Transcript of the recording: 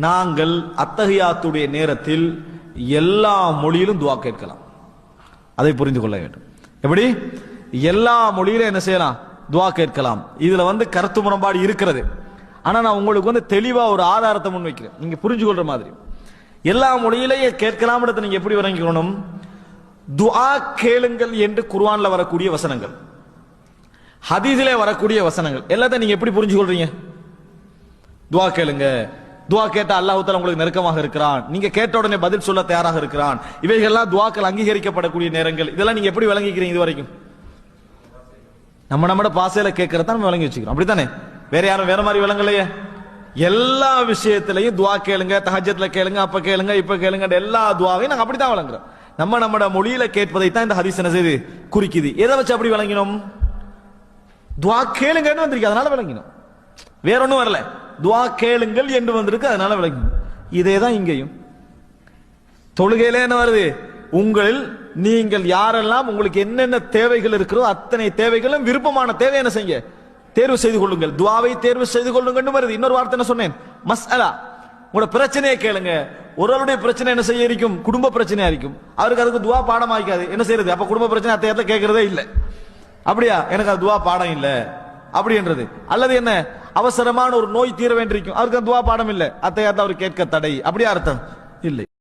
நாங்கள் அத்தஹியாத்துடைய நேரத்தில் எல்லா மொழியிலும் துஆ கேட்கலாம். அதை புரிந்து கொள்ள வேண்டும். எப்படி எல்லா மொழியிலும் என்ன செய்யலாம்? துஆ கேட்கலாம். இதுல கருத்து முரண்பாடு இருக்கிறது. ஆனா நான் உங்களுக்கு தெளிவா ஒரு ஆதாரத்தை முன்வைக்கிறேன், நீங்க புரிஞ்சு கொள்ற மாதிரி. எல்லா மொழியிலேயே கேட்கலாம். நீங்க எப்படி விளங்கிக்கணும்? துஆ கேளுங்கள் என்று குர்ஆன்ல வரக்கூடிய வசனங்கள், ஹதீஸிலே வரக்கூடிய வசனங்கள் எல்லாத்தையும் நீங்க எப்படி புரிஞ்சு கொள்றீங்க? துஆ கேளுங்க, துஆ கேட்டா அல்லாஹ் தஆலா உங்களுக்கு நெருக்கமாக இருக்கிறான், நீங்க கேட்ட உடனே பதில் சொல்ல தயாராக இருக்கிறான், இவைகள்லாம் துஆக்கள் அங்கீகரிக்கப்படக்கூடிய நேரங்கள். இதெல்லாம் நீங்க எப்படி விளங்கிக்கிறீங்க? இது வரைக்கும் நம்ம பாசையில கேட்கறத நம்ம விளங்கி வச்சுக்கிறோம், அப்படித்தானே? வேற யாரும் வேற மாதிரி விளங்கலையே. எல்லா விஷயத்திலையும் துஆ கேளுங்க, தஹஜ்ஜத்ல கேளுங்க, அப்ப கேளுங்க, இப்ப கேளுங்க, எல்லா துஆவையும் நாங்க அப்படித்தான் விளங்குறோம். நம்ம மொழியில கேட்பதை தான் இந்த ஹதீஸ் என்ன செய்து குறிக்குது. எதை வச்சு அப்படி விளங்கினோம்? துஆ கேளுங்கன்னு வந்திருக்கு, அதனால விளங்கினோம். வேற ஒன்றும் வரல. துஆ கேளுங்கள் என்று வந்திருக்கு, அதனால விளங்கினோம். இதே தான் இங்கேயும் தொழுகையில என்ன வருது? உங்களில் நீங்கள் யாரெல்லாம் உங்களுக்கு என்னென்ன தேவைகள் இருக்கிறதோ அத்தனை தேவைகளும் விருப்பமான தேவை என்ன செய்ய தேர்வு செய்து கொள்ளுங்கள், துஆவை தேர்வு செய்து கொள்ளுங்கள் வருது. இன்னொரு வார்த்தை என்ன சொன்னேன்? மஸ்அலா. உங்களோட பிரச்சனையை கேளுங்க. ஒருவருடைய பிரச்சனை என்ன செய்ய இருக்கும்? குடும்ப பிரச்சனையா இருக்கும். அவருக்கு அதுக்கு துஆ பாடம் ஆயிக்காது. என்ன செய்யறது? அப்ப குடும்ப பிரச்சனை அத்தையத்தை கேட்கறதே இல்லை. அப்படியா? எனக்கு அது துஆ பாடம் இல்லை அப்படின்றது. அல்லது என்ன அவசரமான ஒரு நோய் தீர வேண்டியிருக்கும், அவருக்கு துஆ பாடம் இல்லை, அத்தையாத்த அவர் கேட்க தடை. அப்படியா அர்த்தம்? இல்லை.